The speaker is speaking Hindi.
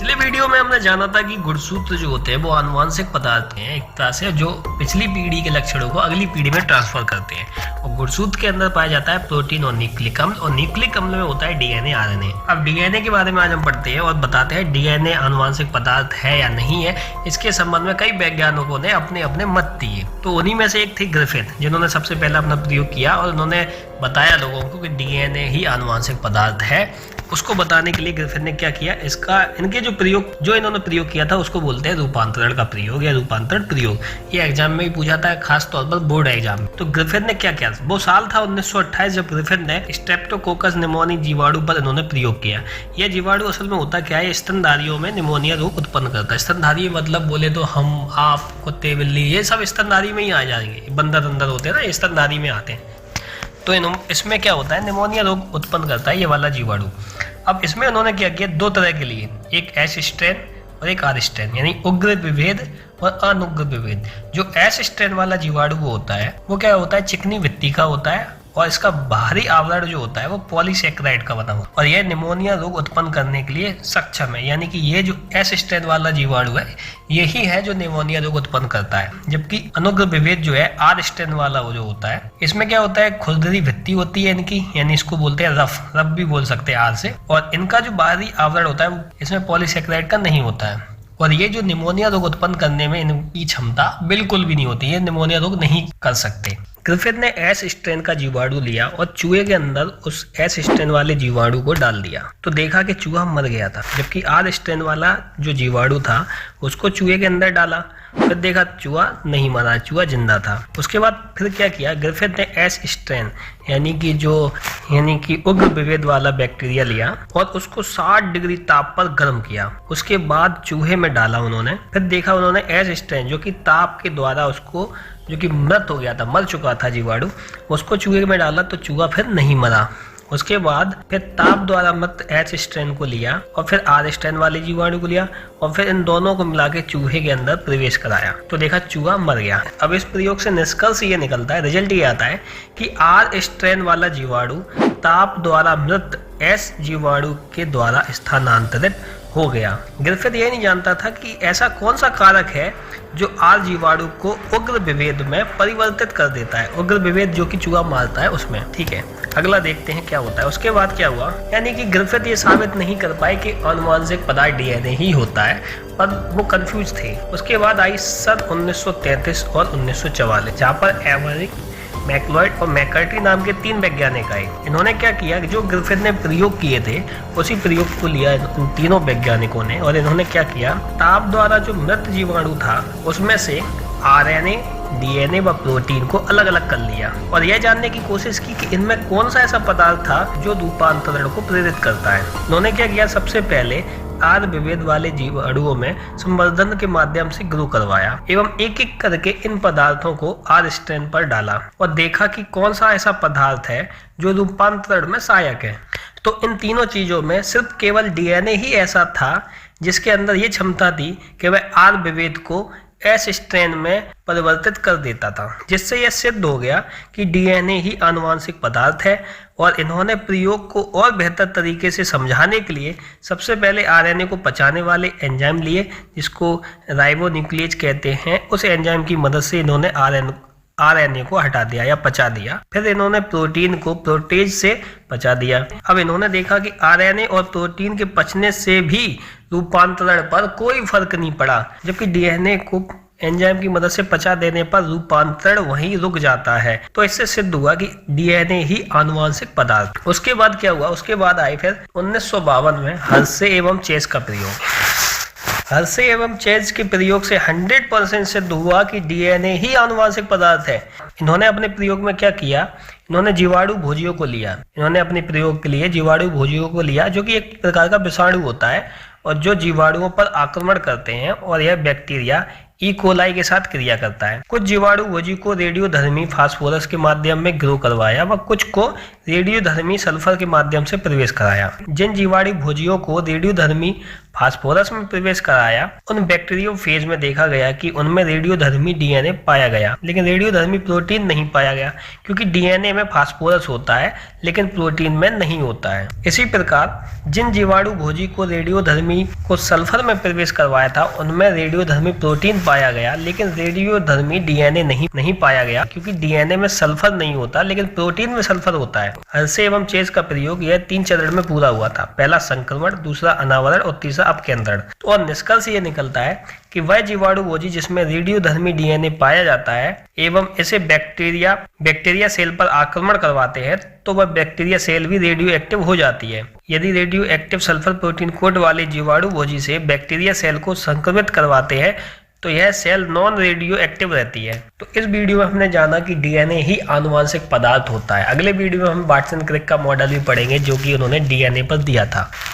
पिछले वीडियो में हमने जाना था कि गुणसूत्र जो होते हैं वो आनुवंशिक पदार्थ हैं एक तरह से, जो पिछली पीढ़ी के लक्षणों को अगली पीढ़ी में ट्रांसफर करते हैं। और गुणसूत्र के अंदर पाया जाता है प्रोटीन और न्यूक्लिक अम्ल, और न्यूक्लिक अम्ल में होता है डीएनए आरएनए। अब डीएनए के बारे में आज हम पढ़ते हैं और बताते हैं डीएनए आनुवंशिक पदार्थ है या नहीं है। इसके संबंध में कई वैज्ञानिकों ने अपने अपने मत दिए। तो उन्हीं में से एक थी ग्रिफिथ, जिन्होंने सबसे पहले अपना प्रयोग किया और उन्होंने बताया लोगों को कि डीएनए ही आनुवंशिक पदार्थ है। उसको बताने के लिए ग्रिफिथ ने क्या किया, इनके जो इन्होंने प्रयोग किया था उसको बोलते हैं रूपांतरण का प्रयोग या रूपांतरण प्रयोग। ये एग्जाम में भी पूछा था, खास तौर पर बोर्ड एग्जाम में। तो ग्रिफिथ ने क्या किया, वो साल था 1928 जब ग्रिफिथ ने स्ट्रेप्टोकोकस निमोनिया जीवाणु पर इन्होंने प्रयोग किया। यह जीवाणु असल में होता क्या है, स्तनधारियों में निमोनिया रोग उत्पन्न करता है। स्तनधारी मतलब बोले तो हम, आप, कुत्ते, बिल्ली, ये सब स्तनधारी में ही आ जाएंगे। बंदर अंदर होते हैं ना, स्तनधारी में आते हैं। तो इसमें क्या होता है, निमोनिया रोग उत्पन्न करता है ये वाला जीवाणु। अब इसमें उन्होंने क्या किया, दो तरह के लिए, एक एस स्ट्रेन और एक आर स्ट्रेन, यानी उग्र विभेद और अनुग्र विभेद। जो एस स्ट्रेन वाला जीवाणु होता है वो क्या होता है, चिकनी भित्ति का होता है और इसका बाहरी आवरण जो होता है वो पॉलीसेकेराइड का बना हुआ, और यह निमोनिया रोग उत्पन्न करने के लिए सक्षम है। यानी कि ये जो एस स्ट्रेन वाला जीवाणु है यही है जो निमोनिया रोग उत्पन्न करता है। जबकि अनुग्र विभेद जो है आर स्ट्रेन वाला वो जो होता है, इसमें क्या होता है, खुरदरी भित्ति होती है इनकी, यानी इसको बोलते हैं रफ भी बोल सकते हैं आर से। और इनका जो बाहरी आवरण होता है इसमें पॉलीसेकेराइड का नहीं होता है। और ये जो निमोनिया रोग उत्पन्न करने में इनकी क्षमता बिल्कुल भी नहीं होती है, निमोनिया रोग नहीं कर सकते। ग्रिफिथ ने एस स्ट्रेन का जीवाणु लिया और चूहे के अंदर उस एस स्ट्रेन वाले जीवाणु को डाल दिया, तो देखा कि चूहा मर गया था। जबकि आर स्ट्रेन वाला जो जीवाणु था उसको चूहे के अंदर डाला, फिर देखा चूहा नहीं मरा, चूहा जिंदा था। उसके बाद फिर क्या किया, ग्रिफिथ ने एस स्ट्रेन यानी कि उग्र विभेद वाला बैक्टीरिया लिया और उसको 60 डिग्री ताप पर गर्म किया। उसके बाद चूहे में डाला उन्होंने, फिर देखा उन्होंने एस स्ट्रेन जो कि ताप के द्वारा उसको, जो कि मृत हो गया था, मर चुका था जीवाणु, उसको चूहे में डाला तो चूहा फिर नहीं मरा। उसके बाद फिर ताप द्वारा मृत एच स्ट्रेन को लिया और फिर आर स्ट्रेन वाले जीवाणु को लिया और फिर इन दोनों को मिला के चूहे के अंदर प्रवेश कराया, तो देखा चूहा मर गया। अब इस प्रयोग से निष्कर्ष ये निकलता है, रिजल्ट ये आता है कि आर स्ट्रेन वाला जीवाणु ताप द्वारा मृत एस जीवाणु के द्वारा स्थानांतरित हो गया। ग्रिफिथ ये नहीं जानता था कि ऐसा कौन सा कारक है जो आर जीवाणु को उग्र विभेद में परिवर्तित कर देता है। उग्र विभेद जो कि चूहा मारता है उसमें। ठीक है, अगला देखते हैं क्या होता है। उसके बाद क्या हुआ, यानी कि ग्रिफिथ ये साबित नहीं कर पाए कि आनुवंशिक पदार्थ डीएनए ही होता है और वो कंफ्यूज थे। उसके बाद आई सन 1933 और 1944, जहाँ पर एवरिक, मैकलॉयड और मैकर्टी नाम के 3 वैज्ञानिक आए। इन्होंने क्या किया, जो ग्रिफिथ ने प्रयोग किए थे उसी प्रयोग को लिया इन तीनों वैज्ञानिकों ने, और इन्होंने क्या किया, ताप द्वारा जो मृत जीवाणु था उसमें से आरएनए, डीएनए व प्रोटीन को अलग अलग कर लिया और यह जानने की कोशिश की कि इनमें कौन सा ऐसा पदार्थ था जो रूपांतरण को प्रेरित करता है। उन्होंने क्या किया, सबसे पहले आर विभेद वाले जीवाणुओं में संवर्धन के माध्यम से ग्रो करवाया एवं एक एक करके इन पदार्थों को आर स्ट्रेन पर डाला और देखा कि कौन सा ऐसा पदार्थ है जो रूपांतरण में सहायक है। तो इन तीनों चीजों में सिर्फ केवल डीएनए ही ऐसा था जिसके अंदर ये क्षमता थी कि वह आर विभेद को एस स्ट्रेन में परिवर्तित कर देता था, जिससे यह सिद्ध हो गया कि डीएनए ही आनुवंशिक पदार्थ है। और इन्होंने प्रयोग को और बेहतर तरीके से समझाने के लिए सबसे पहले आरएनए को पचाने वाले एंजाइम लिए, जिसको राइबोन्यूक्लियेज कहते हैं। उस एंजाइम की मदद से इन्होंने आरएनए को हटा दिया या पचा दिया। फिर इन्होंने प्रोटीन को प्रोटेज से पचा दिया। अब इन्होंने देखा कि आरएनए और प्रोटीन के पचने से भी रूपांतरण पर कोई फर्क नहीं पड़ा, जबकि डीएनए को एंजाइम की मदद से पचा देने पर रूपांतरण वहीं रुक जाता है। तो इससे सिद्ध हुआ कि डीएनए ही आनुवंशिक पदार्थ। उसके बाद क्या हुआ, उसके बाद आई फिर 1952 में हर्शे एवं चेज का प्रयोग। हर्शे एवं चेज के प्रयोग से 100% सिद्ध हुआ कि डीएनए ही आनुवंशिक पदार्थ है। इन्होंने अपने प्रयोग में क्या किया, इन्होंने जीवाणु भोजियों को लिया। इन्होंने अपने प्रयोग के लिए जीवाणु भोजियों को लिया, जो कि एक प्रकार का विषाणु होता है और जो जीवाणुओं पर आक्रमण करते हैं, और यह बैक्टीरिया ई कोलाई के साथ क्रिया करता है। कुछ जीवाणु भोजी को रेडियोधर्मी फास्फोरस के माध्यम में ग्रो करवाया व कुछ को रेडियोधर्मी सल्फर के माध्यम से प्रवेश कराया। जिन जीवाणु भोजियों को रेडियोधर्मी फास्फोरस में प्रवेश कराया, उन बैक्टीरियोफेज में देखा गया कि उनमें रेडियोधर्मी डीएनए पाया गया, लेकिन रेडियोधर्मी प्रोटीन नहीं पाया गया, क्योंकि डीएनए में फास्फोरस होता है लेकिन प्रोटीन में नहीं होता है। इसी प्रकार जिन जीवाणु भोजी को रेडियोधर्मी को सल्फर में प्रवेश करवाया था, उनमें रेडियोधर्मी प्रोटीन पाया गया, लेकिन रेडियोधर्मी डीएनए नहीं पाया गया, क्योंकि डीएनए में सल्फर नहीं होता लेकिन प्रोटीन में सल्फर होता है। हर्शे एवं चेस का प्रयोग यह 3 चरण में पूरा हुआ था। पहला संक्रमण, दूसरा अनावरण और तीसरा अपकेंद्रण। तो और निष्कर्ष ये निकलता है कि वह जीवाणु भोजी जिसमें रेडियोधर्मी डीएनए पाया जाता है एवं इसे बैक्टीरिया सेल पर आक्रमण करवाते हैं, तो वह बैक्टीरिया सेल भी रेडियो एक्टिव हो जाती है। यदि radio active sulphur protein code वाले जीवाणु भोजी से बैक्टीरिया सेल को संक्रमित करवाते हैं तो यह सेल नॉन रेडियो एक्टिव रहती है। तो इस वीडियो में हमने जाना कि डीएनए ही आनुवांशिक पदार्थ होता है। अगले वीडियो में हम वाटसन क्रिक का मॉडल भी पढ़ेंगे जो कि उन्होंने डीएनए पर दिया था।